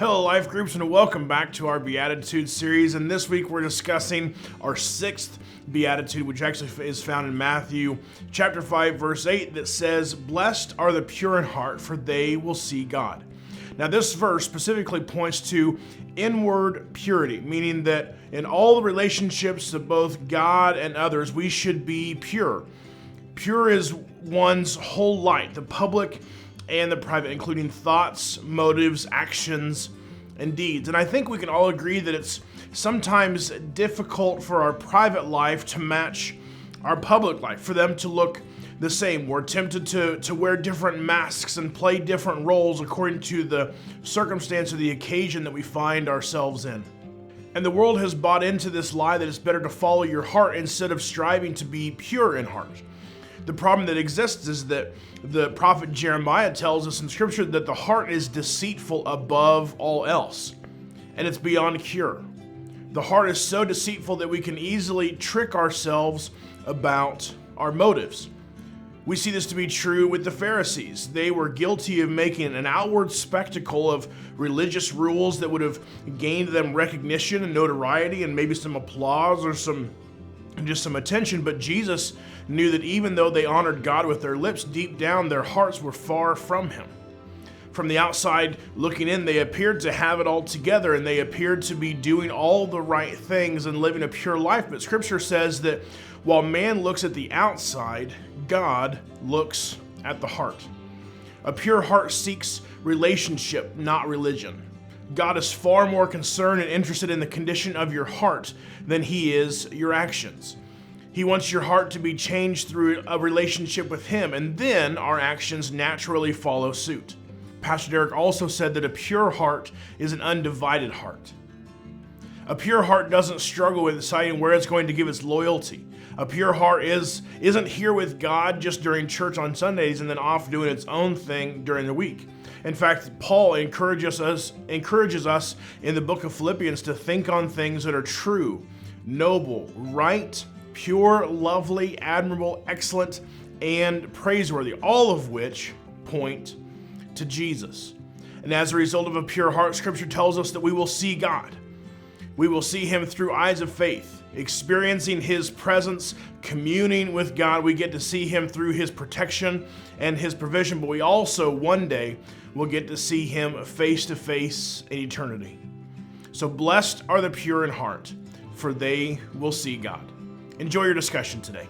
Hello, life groups, and welcome back to our Beatitudes series. And this week we're discussing our sixth Beatitude, which actually is found in Matthew chapter 5, verse 8, that says, "Blessed are the pure in heart, for they will see God." Now, this verse specifically points to inward purity, meaning that in all the relationships of both God and others, we should be pure. Pure is one's whole life, the public and the private, including thoughts, motives, actions, and deeds. And I think we can all agree that it's sometimes difficult for our private life to match our public life, for them to look the same. We're tempted to wear different masks and play different roles according to the circumstance or the occasion that we find ourselves in. And the world has bought into this lie that it's better to follow your heart instead of striving to be pure in heart. The problem that exists is that the prophet Jeremiah tells us in scripture that the heart is deceitful above all else, and it's beyond cure. The heart is so deceitful that we can easily trick ourselves about our motives. We see this to be true with the Pharisees. They were guilty of making an outward spectacle of religious rules that would have gained them recognition and notoriety and maybe some applause or some attention, but Jesus knew that even though they honored God with their lips, deep down their hearts were far from Him. From the outside looking in, they appeared to have it all together and they appeared to be doing all the right things and living a pure life. But Scripture says that while man looks at the outside, God looks at the heart. A pure heart seeks relationship, not religion. God is far more concerned and interested in the condition of your heart than He is your actions. He wants your heart to be changed through a relationship with Him, and then our actions naturally follow suit. Pastor Derek also said that a pure heart is an undivided heart. A pure heart doesn't struggle with deciding where it's going to give its loyalty. A pure heart isn't here with God just during church on Sundays and then off doing its own thing during the week. In fact, Paul encourages us in the book of Philippians to think on things that are true, noble, right, pure, lovely, admirable, excellent, and praiseworthy, all of which point to Jesus. And as a result of a pure heart, Scripture tells us that we will see God. We will see Him through eyes of faith, experiencing His presence, communing with God. We get to see Him through His protection and His provision, but we also one day will get to see Him face to face in eternity. So blessed are the pure in heart, for they will see God. Enjoy your discussion today.